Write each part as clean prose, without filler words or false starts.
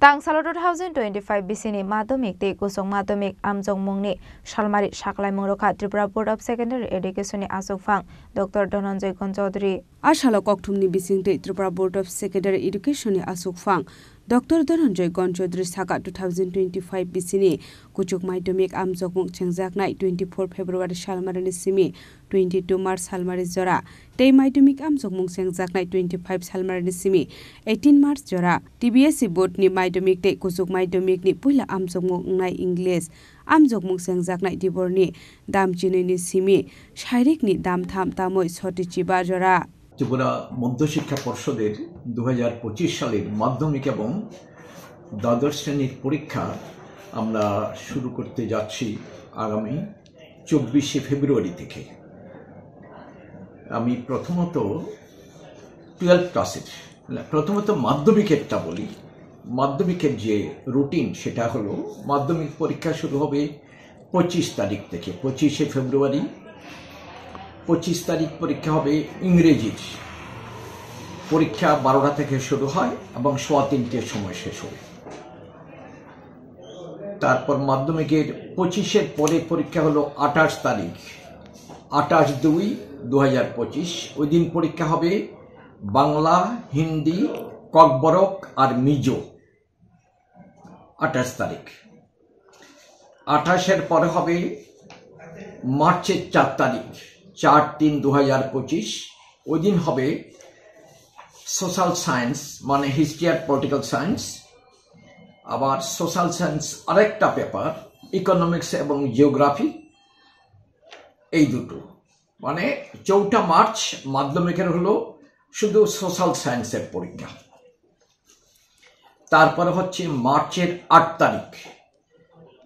Tangsalo 2025 bisini madhyamik te kusung madhyamik amjong mungni salmari saklai mungroka Tripura Board of Secondary Education ni asukfang Dr. Dhananjay Chaudhary Ashala kokthumni bisingte Tripura Board of Secondary Education ni asukfang Dr. Dhananjay Chaudhary saka 2025 bisini kuchuk madhyamik amjong mung chengjaknai 24 February salmari simi 22 March salmari jora tei madhyamik amjong mung chengjaknai 25 salmari simi 18 March jora TBSC board ni madhyamik te kuchuk madhyamik ni puila amjong mung nai English amjong mung chengjaknai diborni damchini ni simi shairik ni damtham tamoi sotichiba jora Tripura মধ্যশিক্ষা পর্ষদের 2025 সালের মাধ্যমিক এবং দ্বাদশ শ্রেণীর পরীক্ষা আমরা শুরু করতে যাচ্ছি আগামী 24 ফেব্রুয়ারি থেকে। আমি প্রথমত 12 ক্লাসের মাধ্যমিকেরটা বলি। মাধ্যমিকের যে রুটিন সেটা হলো মাধ্যমিক পরীক্ষা শুরু হবে 25 তারিখ থেকে 25 ফেব্রুয়ারি 25 তারিখ পরীক্ষা হবে ইংরেজির পরীক্ষা 12টা থেকে শুরু হয় এবং 3:15টার সময় শেষ হবে। তারপর মাধ্যমিকের 25 পরে পরীক্ষা হলো 28 তারিখ 28/2/2025 ওই দিন পরীক্ষা হবে বাংলা হিন্দি ককবরক আর মিজো 28 তারিখ 28 পরে হবে মার্চের 4 তারিখ 4/3/2025 ওই দিন হবে সোশ্যাল সায়েন্স মানে হিস্ট্রি আর পলিটিক্যাল সায়েন্স আবার সোশ্যাল সায়েন্স আরেকটা পেপার ইকোনমিক্স এবং জিওগ্রাফি এই দুটো মানে 4 মার্চ মাধ্যমিকের হলো শুধু সোশ্যাল সায়েন্সের পরীক্ষা। তারপর হচ্ছে মার্চের 8 তারিখ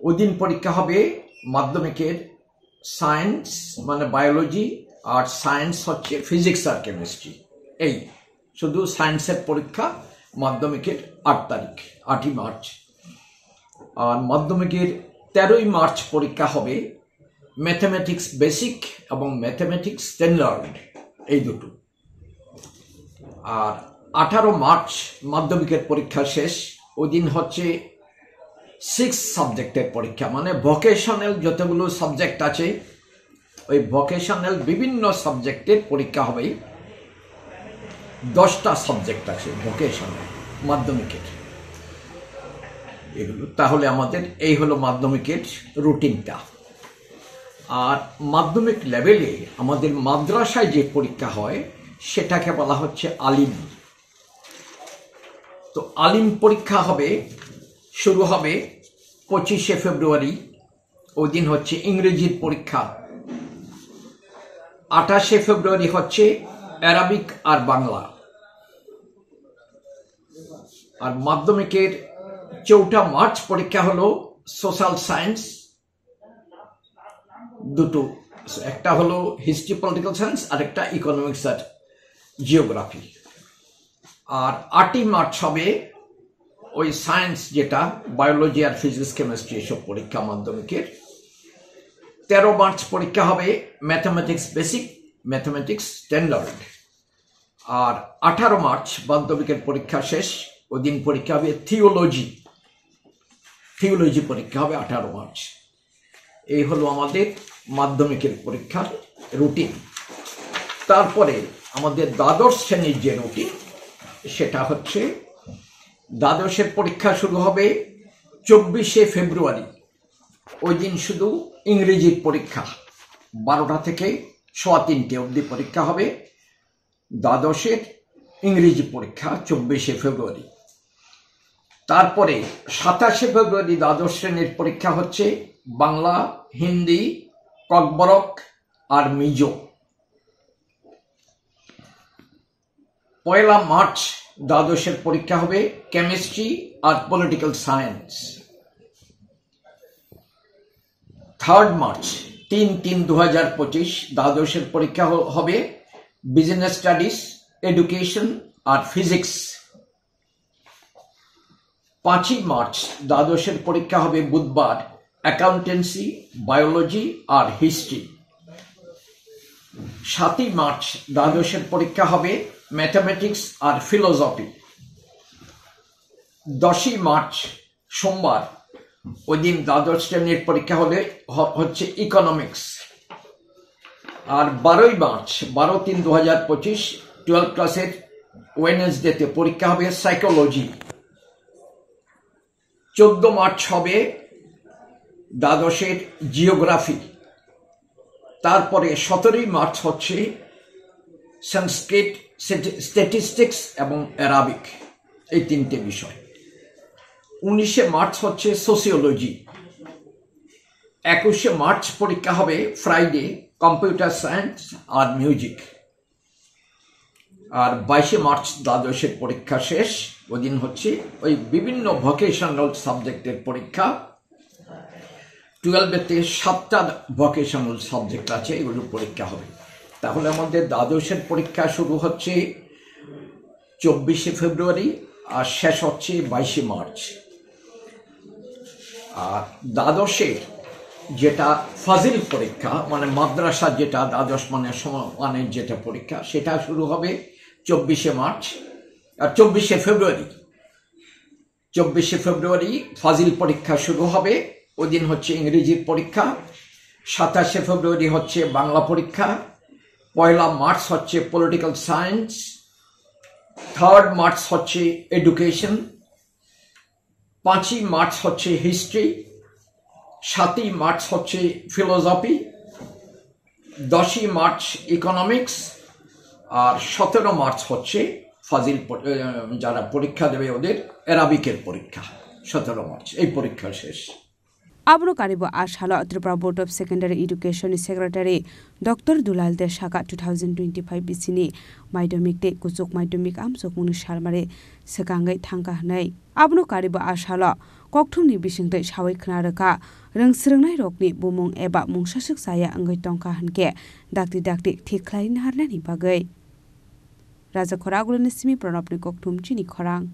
ওই দিন পরীক্ষা হবে মাধ্যমিকের সায়েন্স মানে বায়োলজি আর সায়েন্স হচ্ছে ফিজিক্স আর কেমিস্ট্রি এই শুধু সায়েন্সের পরীক্ষা মাধ্যমিকের 8 তারিখ 8ই মার্চ। আর মাধ্যমিকের 13ই মার্চ পরীক্ষা হবে ম্যাথমেটিক্স বেসিক এবং ম্যাথমেটিক্স স্ট্যান্ডার্ড এই দুটো। আর 18 মার্চ মাধ্যমিকের পরীক্ষা শেষ ওই দিন হচ্ছে 6 সাবজেক্টের পরীক্ষা মানে ভোকেশনাল যতগুলো সাবজেক্ট আছে ওই ভোকেশনাল বিভিন্ন সাবজেক্টের পরীক্ষা হবে 10টা সাবজেক্ট আছে ভোকেশনাল মাধ্যমিকের এগুলো। তাহলে আমাদের এই হলো মাধ্যমিকের রুটিনটা। আর মাধ্যমিক লেভেলে আমাদের মাদ্রাসায় যে পরীক্ষা হয় সেটাকে বলা হচ্ছে আলিম। তো আলিম পরীক্ষা হবে শুরু হবে 25 ফেব্রুয়ারি ওই দিন হচ্ছে ইংরেজির পরীক্ষা 28 ফেব্রুয়ারি হচ্ছে আরবিক আর বাংলা। আর মাধ্যমিকের 4 মার্চ পরীক্ষা হলো সোশ্যাল সায়েন্স দুটো একটা হলো হিস্ট্রি পলিটিক্যাল সায়েন্স আর একটা ইকোনমিক্স আর জিওগ্রাফি। আর 8ই মার্চ হবে ওই সায়েন্স যেটা বায়োলজি আর ফিজিক্স কেমিস্ট্রি এসব পরীক্ষা মাধ্যমিকের। 13 মার্চ পরীক্ষা হবে ম্যাথমেটিক্স বেসিক ম্যাথমেটিক্স স্ট্যান্ডার্ড। আর 18 মার্চ মাধ্যমিকের পরীক্ষা শেষ ওই দিন পরীক্ষা হবে থিওলজি পরীক্ষা হবে 18 মার্চ। এই হলো আমাদের মাধ্যমিকের পরীক্ষার রুটিন। তারপরে আমাদের দ্বাদশ শ্রেণীর যে রুটিন সেটা হচ্ছে দ্বাদশের পরীক্ষা শুরু হবে 24 ফেব্রুয়ারি ওই দিন শুধু ইংরেজির পরীক্ষা 12টা থেকে 3:15 অবধি পরীক্ষা হবে দ্বাদশের ইংরেজি পরীক্ষা 24 ফেব্রুয়ারি। তারপরে 27 ফেব্রুয়ারি দ্বাদশ শ্রেণীর পরীক্ষা হচ্ছে বাংলা হিন্দি ককবরক আর মিজো। 1 মার্চ দ্বাদশের পরীক্ষা হবে কেমিস্ট্রি আর পলিটিক্যাল সায়েন্স। 3 মার্চ 3/3/2025 দ্বাদশের পরীক্ষা হবে বিজনেস স্টাডিজ এডুকেশন আর ফিজিক্স। 5 মার্চ দ্বাদশের পরীক্ষা হবে বুধবার অ্যাকাউন্টেন্সি বায়োলজি আর হিস্ট্রি। 7 মার্চ দ্বাদশের পরীক্ষা হবে ম্যাথমেটিক্স আর ফিলোসফি। 10ই মার্চ সোমবার ওই দিন দ্বাদশ শ্রেণীর পরীক্ষা হচ্ছে ইকোনমিক্স। আর 12ই মার্চ 12/3/2025 12 ক্লাসের ওয়েডনেসডেতে পরীক্ষা হবে সাইকোলজি। 14 মার্চ হবে দ্বাদশের জিওগ্রাফি। তারপরে 17ই মার্চ হচ্ছে সংস্কৃত, স্ট্যাটিস্টিক্স এবং অ্যারাবিক, এই 3টে বিষয়। 19শে মার্চ হচ্ছে সোসিওলজি। 21শে মার্চ পরীক্ষা হবে ফ্রাইডে কম্পিউটার সায়েন্স আর মিউজিক। আর 22শে মার্চ দ্বাদশের পরীক্ষা শেষ। ওই দিন হচ্ছে ওই বিভিন্ন ভোকেশনাল সাবজেক্টের পরীক্ষা। 12তে 7টা ভোকেশনাল সাবজেক্ট আছে, এগুলোর পরীক্ষা হবে। তাহলে আমাদের দ্বাদশের পরীক্ষা শুরু হচ্ছে 24শে ফেব্রুয়ারি আর শেষ হচ্ছে 22শে মার্চ। আর দ্বাদশের যেটা ফাজিল পরীক্ষা মানে মাদ্রাসা, যেটা দ্বাদশ মানের যেটা পরীক্ষা, সেটা শুরু হবে 24শে মার্চ আর 24শে ফেব্রুয়ারি। 24শে ফেব্রুয়ারি ফাজিল পরীক্ষা শুরু হবে, ওই দিন হচ্ছে ইংরেজির পরীক্ষা। 27শে ফেব্রুয়ারি হচ্ছে বাংলা পরীক্ষা। 1 মার্চ হচ্ছে পলিটিক্যাল সায়েন্স। 3 মার্চ হচ্ছে এডুকেশন। 5ই মার্চ হচ্ছে হিস্ট্রি। 7ই মার্চ হচ্ছে ফিলোসফি। 10ই মার্চ ইকোনমিক্স। আর 17 মার্চ হচ্ছে ফাজিল, যারা পরীক্ষা দেবে ওদের অ্যারাবিকের পরীক্ষা। 17 মার্চ এই পরীক্ষা শেষ। Abro karibo ashalo Tripura Board of Secondary Education Secretary Dr. Dulal Deshaka 2025 bisini Maidamik te kusuk Maidamik amsok muni shalmare sekangai thangka hnai. Abro karibo ashalo kokthumni bisingtai shawai khnaraka rengsrengnai rokni bumung eba mungsasuk saya angai tongka hanke dakti thiklai naharnani bagai. Raja Khoragulani simi pranopni kokthum chini khorang.